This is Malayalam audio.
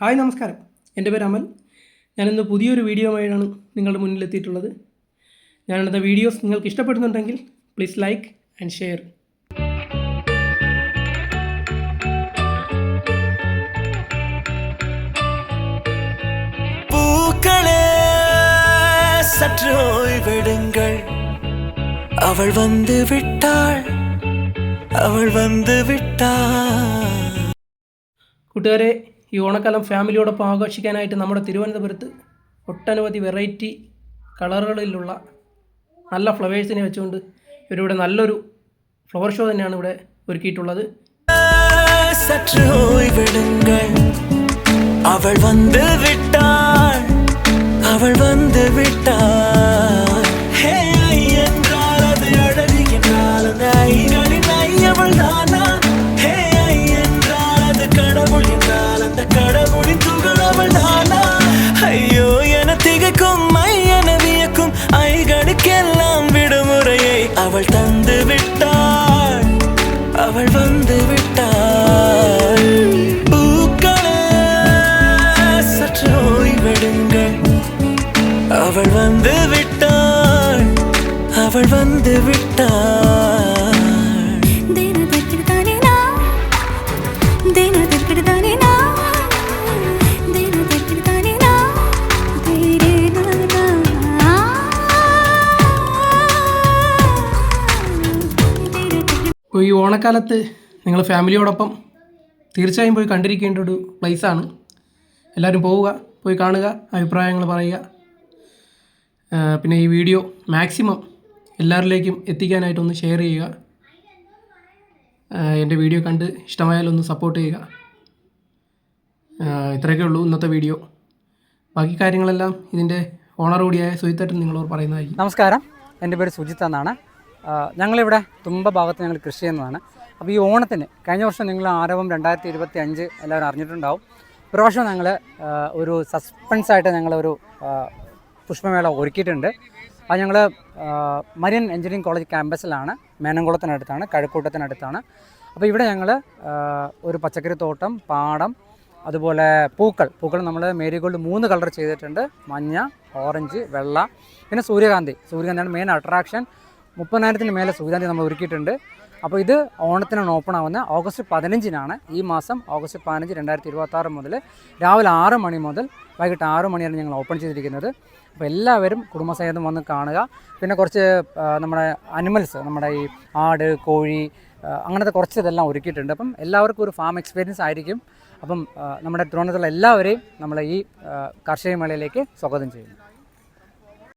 ഹായ് നമസ്കാരം, എൻ്റെ പേര് അമൽ. ഞാനിന്ന് പുതിയൊരു വീഡിയോയുമായാണ് നിങ്ങളുടെ മുന്നിലെത്തിയിട്ടുള്ളത്. ഞാനിടുന്ന വീഡിയോസ് നിങ്ങൾക്ക് ഇഷ്ടപ്പെടുന്നുണ്ടെങ്കിൽ പ്ലീസ് ലൈക്ക് ആൻഡ് ഷെയർ. പൂക്കളെ சற்று ஓய்வெடுங்கள், അവൾ വന്നു വിട്ടാൾ, അവൾ വന്നു വിട്ടാൾ. കൂട്ടുകാരെ, ഈ ഓണക്കാലം ഫാമിലിയോടൊപ്പം ആഘോഷിക്കാനായിട്ട് നമ്മുടെ തിരുവനന്തപുരത്ത് ഒട്ടനവധി വെറൈറ്റി കളറുകളിലുള്ള നല്ല ഫ്ലവേഴ്സിനെ വെച്ചുകൊണ്ട് ഇവരിവിടെ നല്ലൊരു ഫ്ലവർ ഷോ തന്നെയാണ് ഇവിടെ ഒരുക്കിയിട്ടുള്ളത്. சற்று ஓய்வெடுங்கள், അവൾ വന്നു വിട്ടാൾ, അവൾ വന്നു വിട്ടാൾ. ഹേ என்றால் அது அழகு என்றால் அந்த ஐகளின் ஐயவள் தானா? ஹே என்றால் அது கடவுள் என்றால் அந்த கடவுளின் துகள் அவள் தானா? ஐயோ என திகைக்கும் ஐயன வியக்கும் ஐகளுக்கெல்லாம் விடுமுறையை அவள் தந்து விட்டாள், அவள் வந்து விட்டாள். பூக்களே சற்று ஓய்வெடுங்கள், அவள் வந்து விட்டாள், அவள் வந்து விட்டாள். അപ്പോൾ ഈ ഓണക്കാലത്ത് നിങ്ങൾ ഫാമിലിയോടൊപ്പം തീർച്ചയായും പോയി കണ്ടിരിക്കേണ്ട ഒരു പ്ലേസാണ്. എല്ലാവരും പോവുക, പോയി കാണുക, അഭിപ്രായങ്ങൾ പറയുക. പിന്നെ ഈ വീഡിയോ മാക്സിമം എല്ലാവരിലേക്കും എത്തിക്കാനായിട്ടൊന്ന് ഷെയർ ചെയ്യുക. എൻ്റെ വീഡിയോ കണ്ട് ഇഷ്ടമായാലൊന്ന് സപ്പോർട്ട് ചെയ്യുക. ഇത്രയൊക്കെ ഉള്ളൂ ഇന്നത്തെ വീഡിയോ. ബാക്കി കാര്യങ്ങളെല്ലാം ഇതിൻ്റെ ഓണർ കൂടിയായ സുജിത്തേട്ടൻ നിങ്ങളോട് പറയുന്നതായിരിക്കും. നമസ്കാരം, എൻ്റെ പേര് സുജിത്ത് എന്നാണ്. ഞങ്ങളിവിടെ തുമ്പ ഭാഗത്ത് ഞങ്ങൾ കൃഷി ചെയ്യുന്നതാണ്. അപ്പോൾ ഈ ഓണത്തിന് കഴിഞ്ഞ വർഷം നിങ്ങൾ ആരവം 2025 എല്ലാവരും അറിഞ്ഞിട്ടുണ്ടാവും. പ്രാവശ്യം ഞങ്ങൾ ഒരു സസ്പെൻസായിട്ട് ഞങ്ങളൊരു പുഷ്പമേള ഒരുക്കിയിട്ടുണ്ട്. അത് ഞങ്ങൾ മരിയൻ എഞ്ചിനീയറിംഗ് കോളേജ് ക്യാമ്പസിലാണ്, മേനംകുളത്തിനടുത്താണ്, കഴക്കൂട്ടത്തിനടുത്താണ്. അപ്പോൾ ഇവിടെ ഞങ്ങൾ ഒരു പച്ചക്കറി തോട്ടം, പാടം, അതുപോലെ പൂക്കൾ നമ്മൾ മേരിഗോൾഡ് 3 കളർ ചെയ്തിട്ടുണ്ട്. മഞ്ഞ, ഓറഞ്ച്, വെള്ള, പിന്നെ സൂര്യകാന്തിയാണ് മെയിൻ അട്രാക്ഷൻ. 30,000-ന് മേലെ സൂര്യകാന്തി നമ്മൾ ഒരുക്കിയിട്ടുണ്ട്. അപ്പോൾ ഇത് ഓണത്തിനാണ് ഓപ്പൺ ആവുന്നത്. ഓഗസ്റ്റ് 15-നാണ്. ഈ മാസം ഓഗസ്റ്റ് 15, 2026 മുതൽ രാവിലെ 6 മണി മുതൽ വൈകിട്ട് 6 മണിയാണ് ഞങ്ങൾ ഓപ്പൺ ചെയ്തിരിക്കുന്നത്. അപ്പോൾ എല്ലാവരും കുടുംബസഹിതം വന്ന് കാണുക. പിന്നെ കുറച്ച് നമ്മുടെ അനിമൽസ്, നമ്മുടെ ഈ ആട്, കോഴി, അങ്ങനത്തെ കുറച്ച് ഇതെല്ലാം ഒരുക്കിയിട്ടുണ്ട്. അപ്പം എല്ലാവർക്കും ഒരു ഫാം എക്സ്പീരിയൻസ് ആയിരിക്കും. അപ്പം നമ്മുടെ തിരുവനന്തപുരത്തുള്ള എല്ലാവരെയും നമ്മൾ ഈ കാർഷിക മേളയിലേക്ക് സ്വാഗതം ചെയ്യുന്നു.